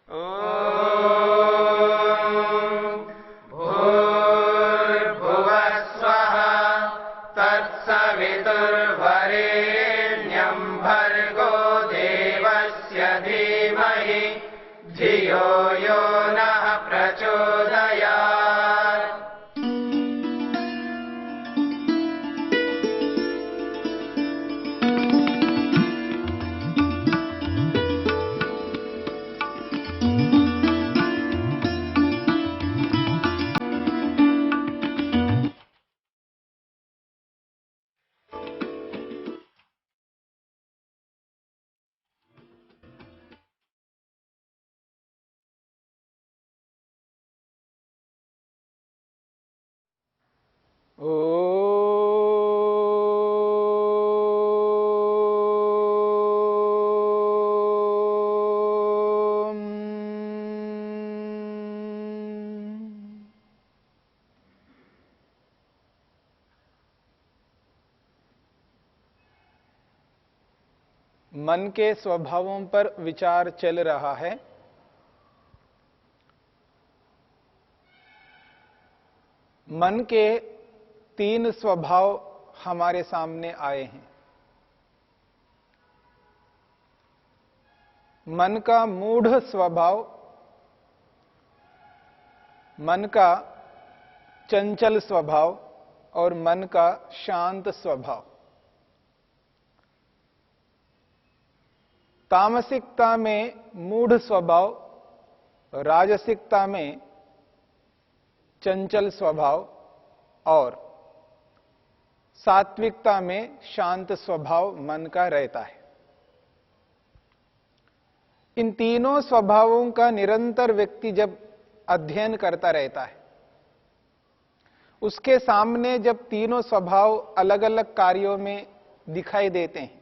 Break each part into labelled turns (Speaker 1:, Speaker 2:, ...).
Speaker 1: भूर्भुवः स्वः तत्सवितुर्वरेण्यं भर्गो देवस्य धीमहि धियो यो नः प्रचोदयात्।
Speaker 2: मन के स्वभावों पर विचार चल रहा है। मन के 3 स्वभाव हमारे सामने आए हैं। मन का मूढ़ स्वभाव, मन का चंचल स्वभाव और मन का शांत स्वभाव। तामसिकता में मूढ़ स्वभाव, राजसिकता में चंचल स्वभाव और सात्विकता में शांत स्वभाव मन का रहता है। इन तीनों स्वभावों का निरंतर व्यक्ति जब अध्ययन करता रहता है, उसके सामने जब तीनों स्वभाव अलग अलग कार्यों में दिखाई देते हैं,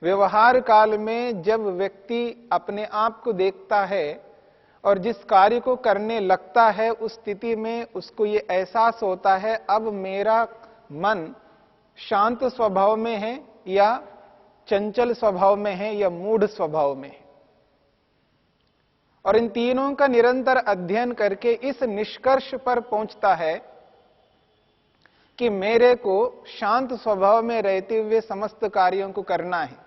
Speaker 2: व्यवहार काल में जब व्यक्ति अपने आप को देखता है और जिस कार्य को करने लगता है, उस स्थिति में उसको ये एहसास होता है अब मेरा मन शांत स्वभाव में है या चंचल स्वभाव में है या मूढ़ स्वभाव में है। और इन तीनों का निरंतर अध्ययन करके इस निष्कर्ष पर पहुंचता है कि मेरे को शांत स्वभाव में रहते हुए समस्त कार्यों को करना है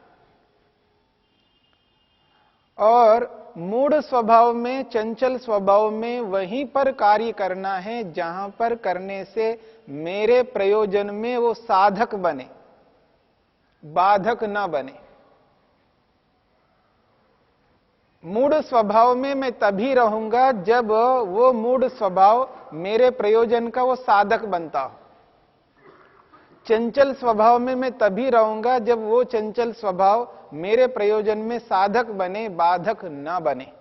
Speaker 2: और मूढ़ स्वभाव में, चंचल स्वभाव में वहीं पर कार्य करना है जहां पर करने से मेरे प्रयोजन में वो साधक बने, बाधक ना बने। मूढ़ स्वभाव में मैं तभी रहूंगा जब वो मूढ़ स्वभाव मेरे प्रयोजन का वो साधक बनता हो। चंचल स्वभाव में मैं तभी रहूंगा जब वो चंचल स्वभाव मेरे प्रयोजन में साधक बने, बाधक ना बने।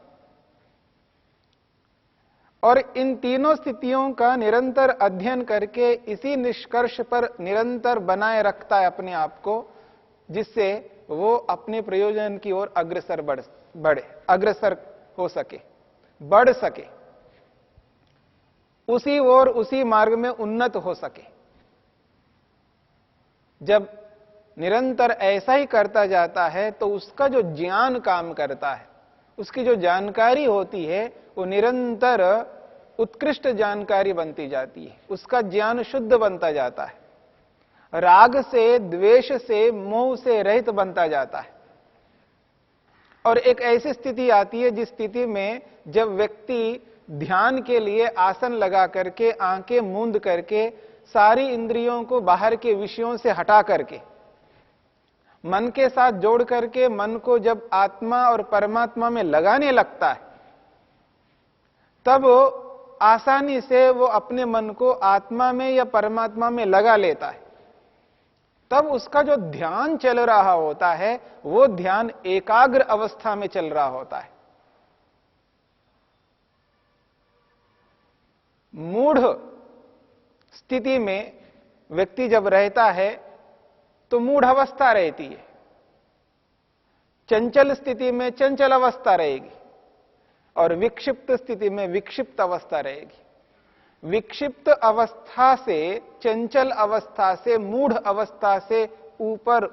Speaker 2: और इन तीनों स्थितियों का निरंतर अध्ययन करके इसी निष्कर्ष पर निरंतर बनाए रखता है अपने आप को, जिससे वो अपने प्रयोजन की ओर अग्रसर हो सके, बढ़ सके, उसी ओर उसी मार्ग में उन्नत हो सके। जब निरंतर ऐसा ही करता जाता है तो उसका जो ज्ञान काम करता है, उसकी जो जानकारी होती है वो निरंतर उत्कृष्ट जानकारी बनती जाती है, उसका ज्ञान शुद्ध बनता जाता है, राग से, द्वेष से, मोह से रहित बनता जाता है। और एक ऐसी स्थिति आती है जिस स्थिति में जब व्यक्ति ध्यान के लिए आसन लगा करके, आंखें मूंद करके, सारी इंद्रियों को बाहर के विषयों से हटा करके, मन के साथ जोड़ करके मन को जब आत्मा और परमात्मा में लगाने लगता है, तब आसानी से वो अपने मन को आत्मा में या परमात्मा में लगा लेता है। तब उसका जो ध्यान चल रहा होता है वो ध्यान एकाग्र अवस्था में चल रहा होता है। मूढ़ स्थिति में व्यक्ति जब रहता है तो मूढ़ अवस्था रहती है, चंचल स्थिति में चंचल अवस्था रहेगी और विक्षिप्त स्थिति में विक्षिप्त अवस्था रहेगी। विक्षिप्त अवस्था से, चंचल अवस्था से, मूढ़ अवस्था से ऊपर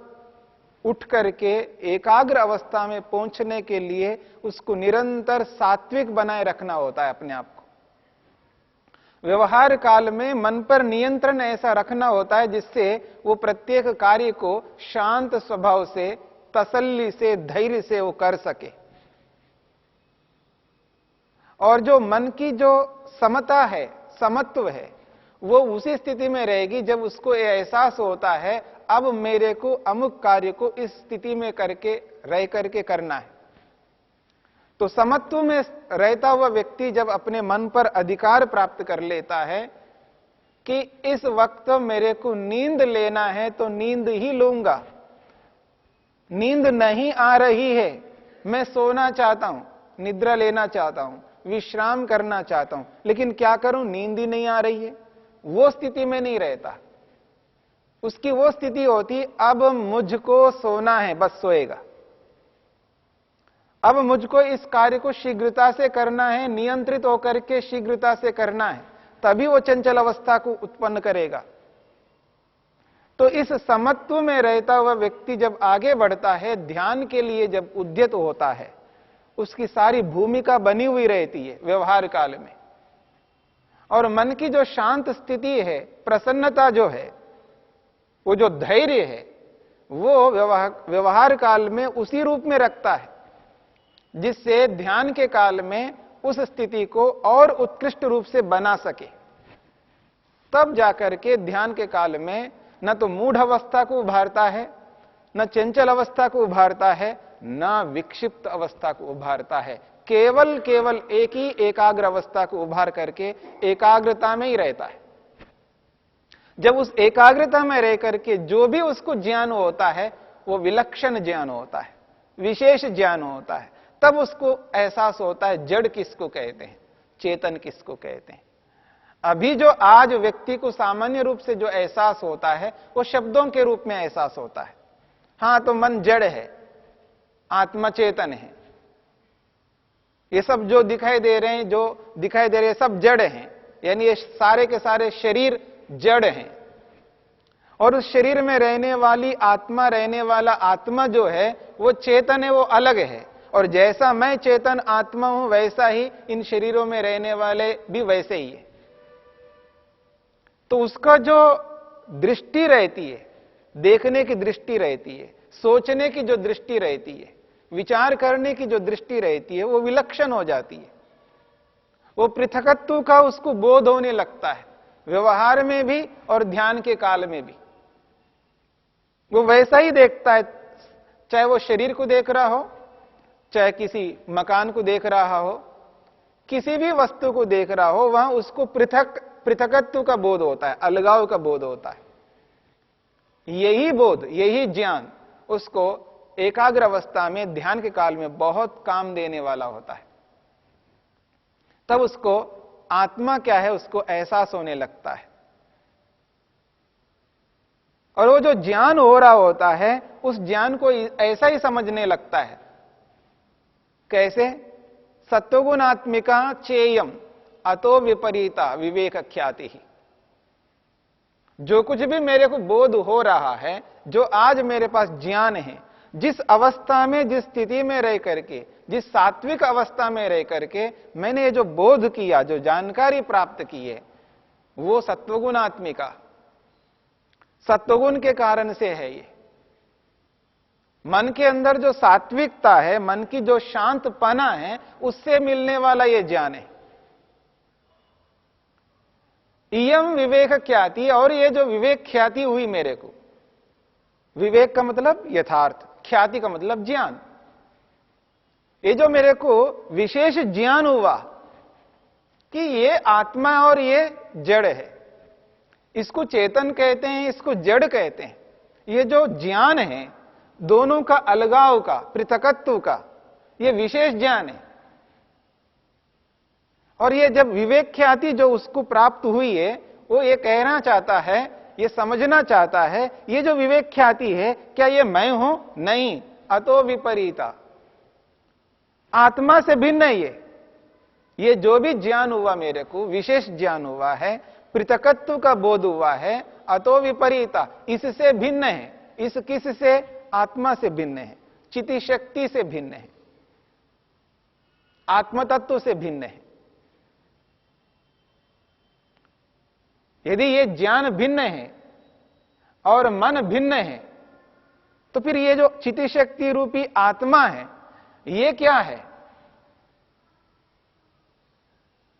Speaker 2: उठ करके एकाग्र अवस्था में पहुंचने के लिए उसको निरंतर सात्विक बनाए रखना होता है अपने आप को। व्यवहार काल में मन पर नियंत्रण ऐसा रखना होता है जिससे वो प्रत्येक कार्य को शांत स्वभाव से, तसल्ली से, धैर्य से वो कर सके। और जो मन की जो समता है, समत्व है, वो उसी स्थिति में रहेगी जब उसको ये एहसास होता है अब मेरे को अमुक कार्य को इस स्थिति में करके रह करके करना है। तो समत्व में रहता हुआ व्यक्ति जब अपने मन पर अधिकार प्राप्त कर लेता है कि इस वक्त मेरे को नींद लेना है तो नींद ही लूंगा, नींद नहीं आ रही है, मैं सोना चाहता हूं, निद्रा लेना चाहता हूं, विश्राम करना चाहता हूं, लेकिन क्या करूं, नींद ही नहीं आ रही है, वो स्थिति में नहीं रहता। उसकी वो स्थिति होती अब मुझको सोना है, बस सोएगा। अब मुझको इस कार्य को शीघ्रता से करना है, नियंत्रित होकर के शीघ्रता से करना है, तभी वो चंचल अवस्था को उत्पन्न करेगा। तो इस समत्व में रहता हुआ व्यक्ति जब आगे बढ़ता है, ध्यान के लिए जब उद्यत होता है, उसकी सारी भूमिका बनी हुई रहती है व्यवहार काल में। और मन की जो शांत स्थिति है, प्रसन्नता जो है, वो जो धैर्य है, वो व्यवहार काल में उसी रूप में रखता है जिससे ध्यान के काल में उस स्थिति को और उत्कृष्ट रूप से बना सके। तब जाकर के ध्यान के काल में न तो मूढ़ अवस्था को उभारता है, न चंचल अवस्था को उभारता है, न विक्षिप्त अवस्था को उभारता है। केवल एक ही एकाग्र अवस्था को उभार करके एकाग्रता में ही रहता है। जब उस एकाग्रता में रह करके जो भी उसको ज्ञान होता है वो विलक्षण ज्ञान होता है, विशेष ज्ञान होता है। तब उसको एहसास होता है जड़ किसको कहते हैं, चेतन किसको कहते हैं। अभी जो आज व्यक्ति को सामान्य रूप से जो एहसास होता है वो शब्दों के रूप में एहसास होता है। हां, तो मन जड़ है, आत्मा चेतन है, ये सब जो दिखाई दे रहे हैं सब जड़ हैं, यानी ये सारे के सारे शरीर जड़ हैं। और उस शरीर में रहने वाली आत्मा, रहने वाला आत्मा जो है वो चेतन है, वो अलग है। और जैसा मैं चेतन आत्मा हूं वैसा ही इन शरीरों में रहने वाले भी वैसे ही है। तो उसका जो दृष्टि रहती है, देखने की दृष्टि रहती है, सोचने की जो दृष्टि रहती है, विचार करने की जो दृष्टि रहती है, वो विलक्षण हो जाती है। वो पृथकत्व का उसको बोध होने लगता है, व्यवहार में भी और ध्यान के काल में भी। वो वैसा ही देखता है, चाहे वो शरीर को देख रहा हो, चाहे किसी मकान को देख रहा हो, किसी भी वस्तु को देख रहा हो, वहां उसको पृथकत्व का बोध होता है, अलगाव का बोध होता है। यही बोध, यही ज्ञान उसको एकाग्र अवस्था में, ध्यान के काल में बहुत काम देने वाला होता है। तब उसको आत्मा क्या है उसको एहसास होने लगता है। और वो जो ज्ञान हो रहा होता है उस ज्ञान को ऐसा ही समझने लगता है। कैसे? सत्वगुणात्मिका चेयम अतो विपरीता विवेक ख्याति ही। जो कुछ भी मेरे को बोध हो रहा है, जो आज मेरे पास ज्ञान है, जिस अवस्था में, जिस स्थिति में रह करके, जिस सात्विक अवस्था में रह करके मैंने ये जो बोध किया, जो जानकारी प्राप्त की है, वो सत्वगुणात्मिका, सत्वगुण के कारण से है। ये मन के अंदर जो सात्विकता है, मन की जो शांतपना है, उससे मिलने वाला ये ज्ञान है। इयम विवेक ख्याति, और ये जो विवेक ख्याति हुई मेरे को, विवेक का मतलब यथार्थ, ख्याति का मतलब ज्ञान। ये जो मेरे को विशेष ज्ञान हुआ कि ये आत्मा और ये जड़ है, इसको चेतन कहते हैं, इसको जड़ कहते हैं। ये जो ज्ञान है दोनों का, अलगाव का, पृथकत्व का, ये विशेष ज्ञान है। और ये जब विवेक ख्याति जो उसको प्राप्त हुई है, वो ये कहना चाहता है, ये समझना चाहता है, ये जो विवेक ख्याति है क्या ये मैं हूं? नहीं, अतो विपरीता, आत्मा से भिन्न है ये जो भी ज्ञान हुआ मेरे को, विशेष ज्ञान हुआ है, पृथकत्व का बोध हुआ है, अतो विपरीता, इससे भिन्न है। इस किस से? आत्मा से भिन्न है, चिति शक्ति से भिन्न है, आत्म तत्व से भिन्न है। यदि ये ज्ञान भिन्न है और मन भिन्न है, तो फिर ये जो चिति शक्ति रूपी आत्मा है, ये क्या है?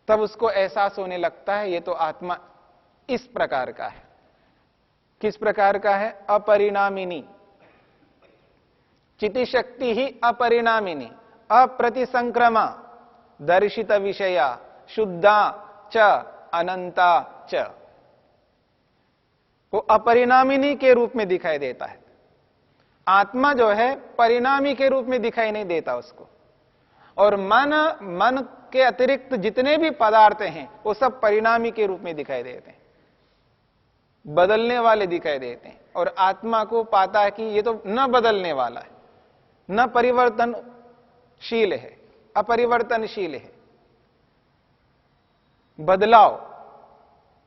Speaker 2: तब उसको एहसास होने लगता है ये तो आत्मा इस प्रकार का है। किस प्रकार का है? अपरिणामिनी। चिति शक्ति ही अपरिणामिनी, अप्रतिसंक्रमा, दर्शित विषया, शुद्धा च अनंता च। वो अपरिणामिनी के रूप में दिखाई देता है। आत्मा जो है परिणामी के रूप में दिखाई नहीं देता उसको। और मन के अतिरिक्त जितने भी पदार्थ हैं वो सब परिणामी के रूप में दिखाई देते हैं, बदलने वाले दिखाई देते हैं। और आत्मा को पाता है कि ये तो न बदलने वाला है, न परिवर्तनशील है, अपरिवर्तनशील है। बदलाव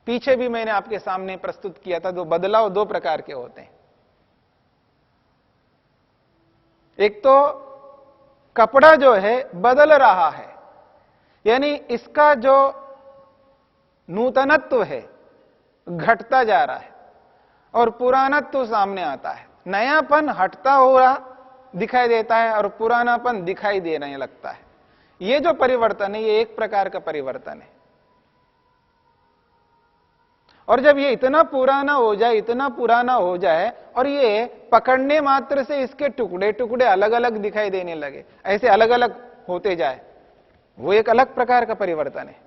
Speaker 2: पीछे भी मैंने आपके सामने प्रस्तुत किया था। बदलाव दो प्रकार के होते हैं। एक तो कपड़ा जो है बदल रहा है, यानी इसका जो नूतनत्व है घटता जा रहा है और पुरानत्व सामने आता है। नयापन हटता हो रहा दिखाई देता है और पुरानापन दिखाई देने लगता है। ये जो परिवर्तन है ये एक प्रकार का परिवर्तन है। और जब ये इतना पुराना हो जाए, इतना पुराना हो जाए और ये पकड़ने मात्र से इसके टुकड़े टुकड़े अलग अलग दिखाई देने लगे, ऐसे अलग अलग होते जाए, वो एक अलग प्रकार का परिवर्तन है।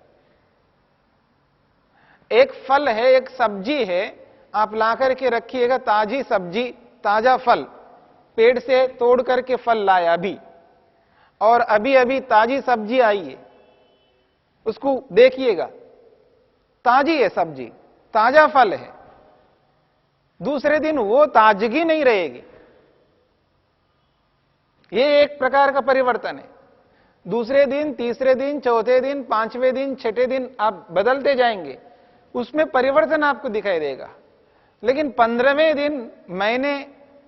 Speaker 2: एक फल है, एक सब्जी है, आप लाकर के रखिएगा, ताजी सब्जी, ताजा फल, पेड़ से तोड़ करके फल लाया अभी, और अभी अभी ताजी सब्जी आई है, उसको देखिएगा, ताजी है सब्जी, ताजा फल है। दूसरे दिन वो ताजगी नहीं रहेगी। ये एक प्रकार का परिवर्तन है। दूसरे दिन, तीसरे दिन, चौथे दिन, पांचवें दिन, छठे दिन आप बदलते जाएंगे, उसमें परिवर्तन आपको दिखाई देगा। लेकिन 15वें दिन महीने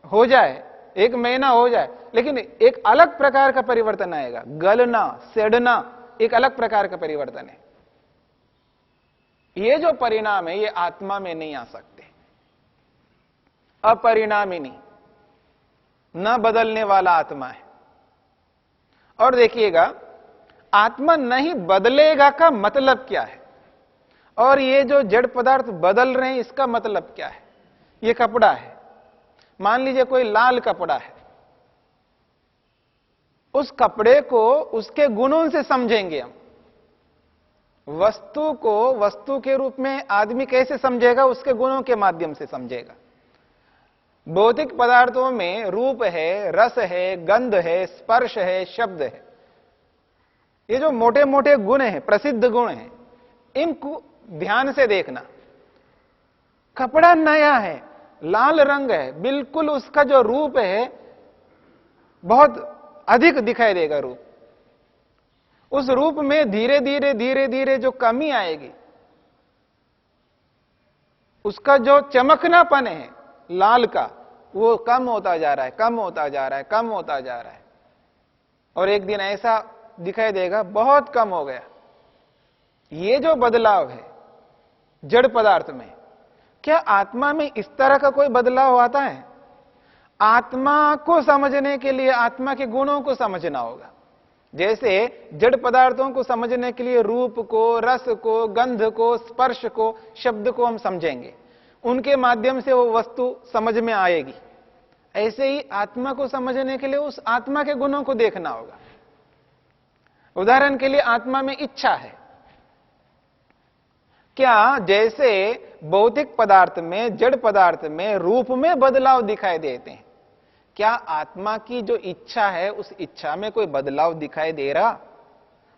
Speaker 2: हो जाए, एक महीना हो जाए, लेकिन एक अलग प्रकार का परिवर्तन आएगा। गलना, सड़ना एक अलग प्रकार का परिवर्तन है। ये जो परिणाम है ये आत्मा में नहीं आ सकते। अपरिणामिनी, न बदलने वाला आत्मा है। और देखिएगा, आत्मा नहीं बदलेगा का मतलब क्या है, और ये जो जड़ पदार्थ बदल रहे हैं इसका मतलब क्या है। ये कपड़ा है, मान लीजिए कोई लाल कपड़ा है, उस कपड़े को उसके गुणों से समझेंगे हम। वस्तु को वस्तु के रूप में आदमी कैसे समझेगा? उसके गुणों के माध्यम से समझेगा। भौतिक पदार्थों में रूप है, रस है, गंध है, स्पर्श है, शब्द है। ये जो मोटे मोटे गुण हैं, प्रसिद्ध गुण हैं, इनको ध्यान से देखना। कपड़ा नया है, लाल रंग है, बिल्कुल उसका जो रूप है बहुत अधिक दिखाई देगा रूप। उस रूप में धीरे धीरे धीरे धीरे जो कमी आएगी, उसका जो चमकनापन है लाल का, वो कम होता जा रहा है, कम होता जा रहा है, कम होता जा रहा है। और एक दिन ऐसा दिखाई देगा बहुत कम हो गया। ये जो बदलाव है जड़ पदार्थ में, क्या आत्मा में इस तरह का कोई बदलाव आता है? आत्मा को समझने के लिए आत्मा के गुणों को समझना होगा। जैसे जड़ पदार्थों को समझने के लिए रूप को, रस को, गंध को, स्पर्श को, शब्द को हम समझेंगे, उनके माध्यम से वो वस्तु समझ में आएगी। ऐसे ही आत्मा को समझने के लिए उस आत्मा के गुणों को देखना होगा। उदाहरण के लिए आत्मा में इच्छा है। क्या जैसे भौतिक पदार्थ में, जड़ पदार्थ में रूप में बदलाव दिखाई देते हैं, क्या आत्मा की जो इच्छा है उस इच्छा में कोई बदलाव दिखाई दे रहा?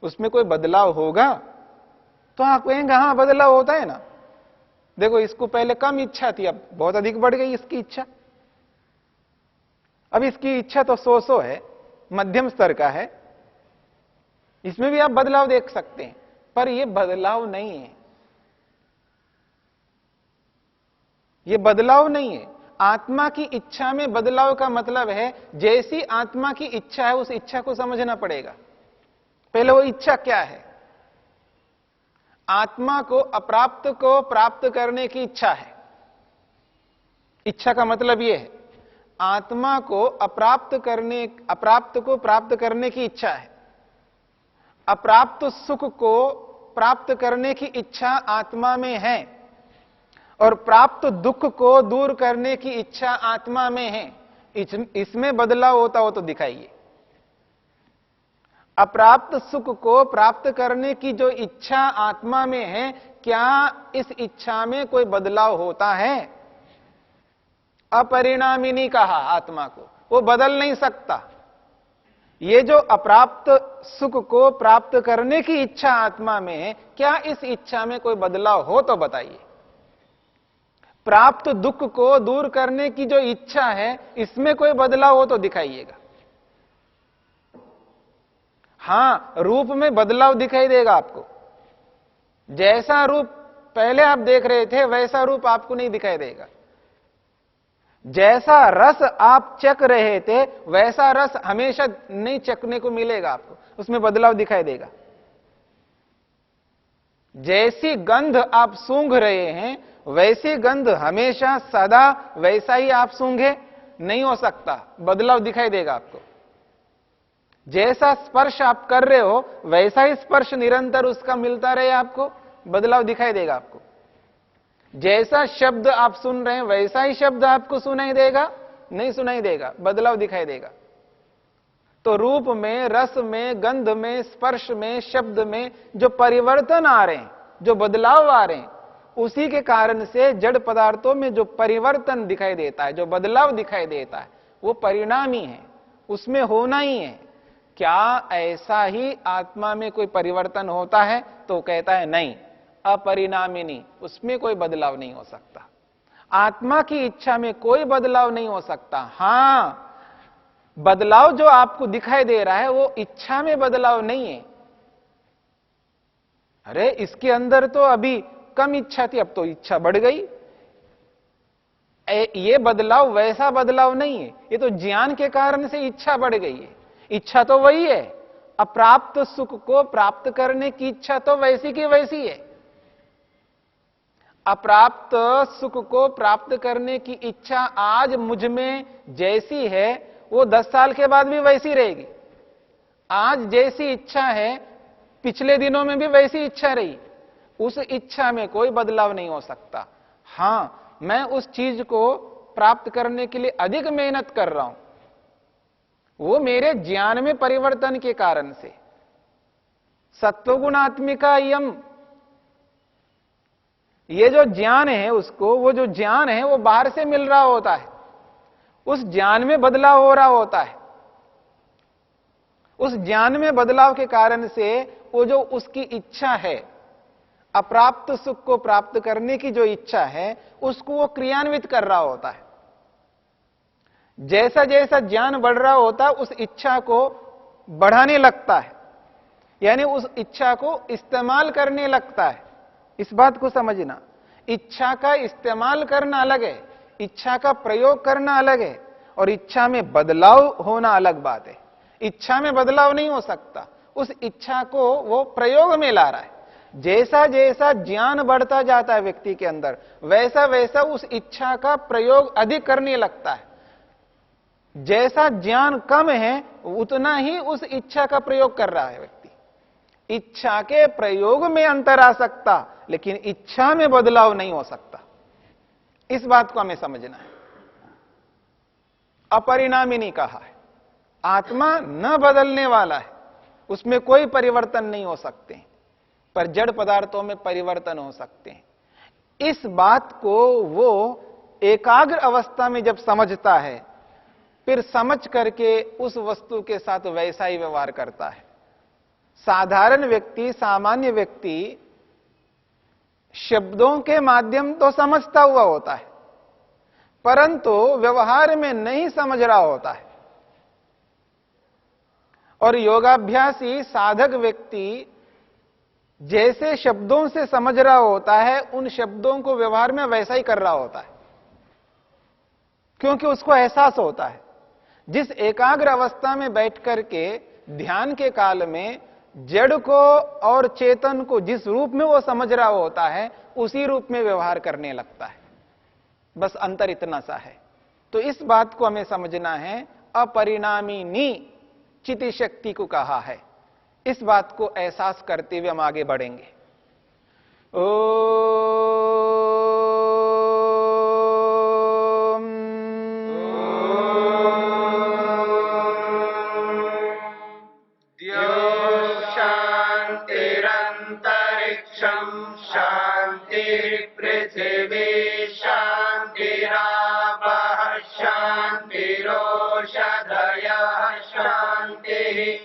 Speaker 2: उसमें कोई बदलाव होगा? तो आप कहेंगे हाँ बदलाव होता है ना। देखो, इसको पहले कम इच्छा थी, अब बहुत अधिक बढ़ गई इसकी इच्छा। अब इसकी इच्छा तो 100 है, मध्यम स्तर का है, इसमें भी आप बदलाव देख सकते हैं। पर यह बदलाव नहीं है, यह बदलाव नहीं है। आत्मा की इच्छा में बदलाव का मतलब है जैसी आत्मा की इच्छा है उस इच्छा को समझना पड़ेगा। पहले वो इच्छा क्या है? आत्मा को अप्राप्त को प्राप्त करने की इच्छा है। इच्छा का मतलब यह है आत्मा को अप्राप्त को प्राप्त करने की इच्छा है। अप्राप्त सुख को प्राप्त करने की इच्छा आत्मा में है और प्राप्त दुख को दूर करने की इच्छा आत्मा में है। इसमें बदलाव होता हो तो दिखाइए। अप्राप्त सुख को प्राप्त करने की जो इच्छा आत्मा में है, क्या इस इच्छा में कोई बदलाव होता है? अपरिणामिनी कहा आत्मा को, वो बदल नहीं सकता। ये जो अप्राप्त सुख को प्राप्त करने की इच्छा आत्मा में है, क्या इस इच्छा में कोई बदलाव हो तो बताइए। प्राप्त दुख को दूर करने की जो इच्छा है, इसमें कोई बदलाव हो तो दिखाइएगा। हां, रूप में बदलाव दिखाई देगा आपको। जैसा रूप पहले आप देख रहे थे वैसा रूप आपको नहीं दिखाई देगा। जैसा रस आप चख रहे थे वैसा रस हमेशा नहीं चखने को मिलेगा आपको, उसमें बदलाव दिखाई देगा। जैसी गंध आप सूंघ रहे हैं वैसी गंध हमेशा सदा वैसा ही आप सूंघे नहीं हो सकता, बदलाव दिखाई देगा आपको। जैसा स्पर्श आप कर रहे हो वैसा ही स्पर्श निरंतर उसका मिलता रहे आपको, बदलाव दिखाई देगा आपको। जैसा शब्द आप सुन रहे हैं वैसा ही शब्द आपको सुनाई देगा नहीं सुनाई देगा, बदलाव दिखाई देगा। तो रूप में, रस में, गंध में, स्पर्श में, शब्द में जो परिवर्तन आ रहे हैं, जो बदलाव आ रहे हैं, उसी के कारण से जड़ पदार्थों में जो परिवर्तन दिखाई देता है, जो बदलाव दिखाई देता है, वो परिणामी है, उसमें होना ही है। क्या ऐसा ही आत्मा में कोई परिवर्तन होता है? तो कहता है नहीं, अपरिणामिनी, उसमें कोई बदलाव नहीं हो सकता। आत्मा की इच्छा में कोई बदलाव नहीं हो सकता। हां, बदलाव जो आपको दिखाई दे रहा है वो इच्छा में बदलाव नहीं है। अरे इसके अंदर तो अभी कम इच्छा थी, अब तो इच्छा बढ़ गई। ये बदलाव वैसा बदलाव नहीं है, ये तो ज्ञान के कारण से इच्छा बढ़ गई है। इच्छा तो वही है, अप्राप्त सुख को प्राप्त करने की इच्छा तो वैसी की वैसी है। अप्राप्त सुख को प्राप्त करने की इच्छा आज मुझ में जैसी है वो 10 साल के बाद भी वैसी रहेगी। आज जैसी इच्छा है पिछले दिनों में भी वैसी इच्छा रही, उस इच्छा में कोई बदलाव नहीं हो सकता। हां, मैं उस चीज को प्राप्त करने के लिए अधिक मेहनत कर रहा हूं, वो मेरे ज्ञान में परिवर्तन के कारण से। सत्वगुणात्मिका यम, ये जो ज्ञान है उसको, वो जो ज्ञान है वो बाहर से मिल रहा होता है, उस ज्ञान में बदलाव हो रहा होता है। उस ज्ञान में बदलाव के कारण से वो जो उसकी इच्छा है, अप्राप्त सुख को प्राप्त करने की जो इच्छा है, उसको वो क्रियान्वित कर रहा होता है। जैसा जैसा ज्ञान बढ़ रहा होता है उस इच्छा को बढ़ाने लगता है, यानी उस इच्छा को इस्तेमाल करने लगता है। इस बात को समझना, इच्छा का इस्तेमाल करना अलग है, इच्छा का प्रयोग करना अलग है, और इच्छा में बदलाव होना अलग बात है। इच्छा में बदलाव नहीं हो सकता, उस इच्छा को वो प्रयोग में ला रहा है। जैसा जैसा ज्ञान बढ़ता जाता है व्यक्ति के अंदर, वैसा वैसा उस इच्छा का प्रयोग अधिक करने लगता है। जैसा ज्ञान कम है उतना ही उस इच्छा का प्रयोग कर रहा है व्यक्ति। इच्छा के प्रयोग में अंतर आ सकता, लेकिन इच्छा में बदलाव नहीं हो सकता। इस बात को हमें समझना है। अपरिणामिनी कहा है, आत्मा न बदलने वाला है, उसमें कोई परिवर्तन नहीं हो सकते, पर जड़ पदार्थों में परिवर्तन हो सकते हैं। इस बात को वो एकाग्र अवस्था में जब समझता है, फिर समझ करके उस वस्तु के साथ वैसा ही व्यवहार करता है। साधारण व्यक्ति, सामान्य व्यक्ति शब्दों के माध्यम तो समझता हुआ होता है, परंतु व्यवहार में नहीं समझ रहा होता है। और योगाभ्यासी साधक व्यक्ति जैसे शब्दों से समझ रहा होता है, उन शब्दों को व्यवहार में वैसा ही कर रहा होता है। क्योंकि उसको एहसास होता है। जिस एकाग्र अवस्था में बैठ करके ध्यान के काल में जड़ को और चेतन को जिस रूप में वो समझ रहा होता है, उसी रूप में व्यवहार करने लगता है। बस अंतर इतना सा है। तो इस बात को हमें समझना है। अपरिणामिनी चिति शक्ति को कहा है। इस बात को एहसास करते हुए हम आगे बढ़ेंगे।
Speaker 1: शांतिरंतरिक्षं शांतिर्पृथिवी शांतिरापः शांतिरोषधयः शांतिः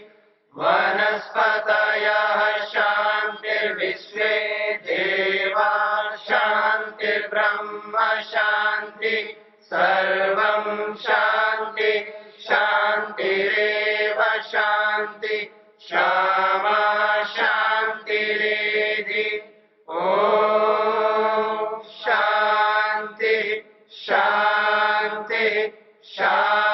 Speaker 1: वनस्पतयः शांतिर्विश्वे देवा शांतिर्ब्रह्म शांति सर्वं शांति शांतिरेव शांति क्षमा शांतिरेधि। ओम शांति शांति शांति।